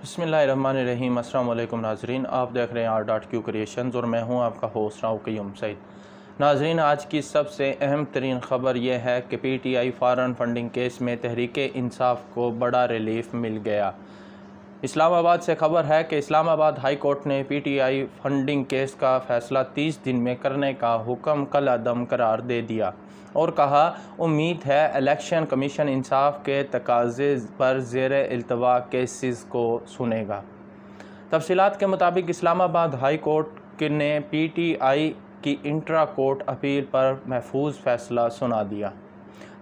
बिस्मिल्लाहिर्रहमानिर्रहीम। अस्सलाम वालेकुम नाजरीन, आप देख रहे हैं R.Q क्रिएशंस और मैं हूं आपका होस्ट राव क़य्यूम सईद। नाजरीन, आज की सबसे अहम तरीन ख़बर यह है कि PTI फॉरेन फंडिंग केस में तहरीक इंसाफ को बड़ा रिलीफ मिल गया। इस्लामाबाद से खबर है कि इस्लामाबाद हाई कोर्ट ने PTI फंडिंग केस का फ़ैसला 30 दिन में करने का हुक्म कल अदम करार दे दिया और कहा, उम्मीद है इलेक्शन कमीशन इंसाफ के तकाज़े पर ज़ेर इल्तवा केसेस को सुनेगा। तफसीलात के मुताबिक इस्लामाबाद हाई कोर्ट ने PTI की इंट्रा कोर्ट अपील पर महफूज फ़ैसला सुना दिया।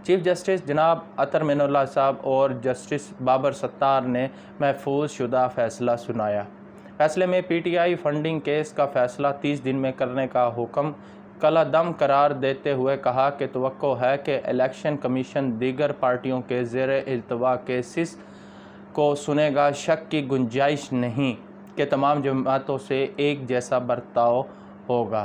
चीफ जस्टिस जनाब अतर मिनुल्लाह साहब और जस्टिस बाबर सत्तार ने महफूज शुदा फ़ैसला सुनाया। फ़ैसले में PTI फंडिंग केस का फ़ैसला 30 दिन में करने का हुक्म कलअदम करार देते हुए कहा कि तवक्को है कि इलेक्शन कमीशन दीगर पार्टियों के ज़ेर इल्तवा केसेस को सुनेगा। शक की गुंजाइश नहीं कि तमाम जमातों से एक जैसा बर्ताव होगा।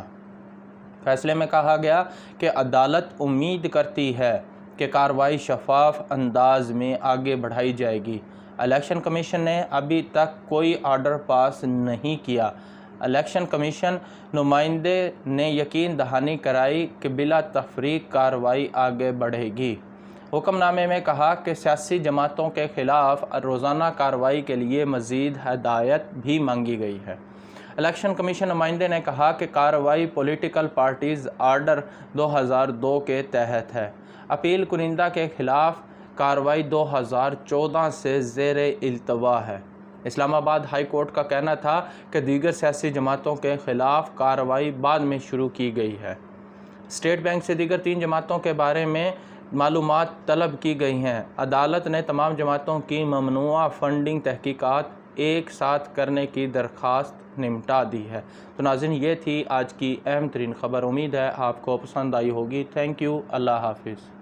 फ़ैसले में कहा गया कि अदालत उम्मीद करती है कि कार्रवाई शफाफ अंदाज में आगे बढ़ाई जाएगी। इलेक्शन कमीशन ने अभी तक कोई आर्डर पास नहीं किया। इलेक्शन कमीशन नुमाइंदे ने यकीन दहानी कराई कि बिला तफरीक कार्रवाई आगे बढ़ेगी। हुक्मनामे में कहा कि सियासी जमातों के ख़िलाफ़ रोज़ाना कार्रवाई के लिए मज़ीद हदायत भी मांगी गई है। इलेक्शन कमीशन नुमाइंदे ने कहा कि कार्रवाई पॉलिटिकल पार्टीज़ आर्डर 2002 के तहत है। अपील कुनिंदा के ख़िलाफ़ कार्रवाई 2014 से ज़ेर इल्तवा है। इस्लामाबाद हाई कोर्ट का कहना था कि दीगर सियासी जमातों के ख़िलाफ़ कार्रवाई बाद में शुरू की गई है। स्टेट बैंक से दीगर 3 जमातों के बारे में मालूमात तलब की गई हैं। अदालत ने तमाम जमातों की ममनुआ फंडिंग तहकीकात एक साथ करने की दरख्वास्त निपटा दी है। तो नाज़रीन, ये थी आज की अहम तरीन ख़बर। उम्मीद है आपको पसंद आई होगी। Thank you. अल्लाह हाफिज़।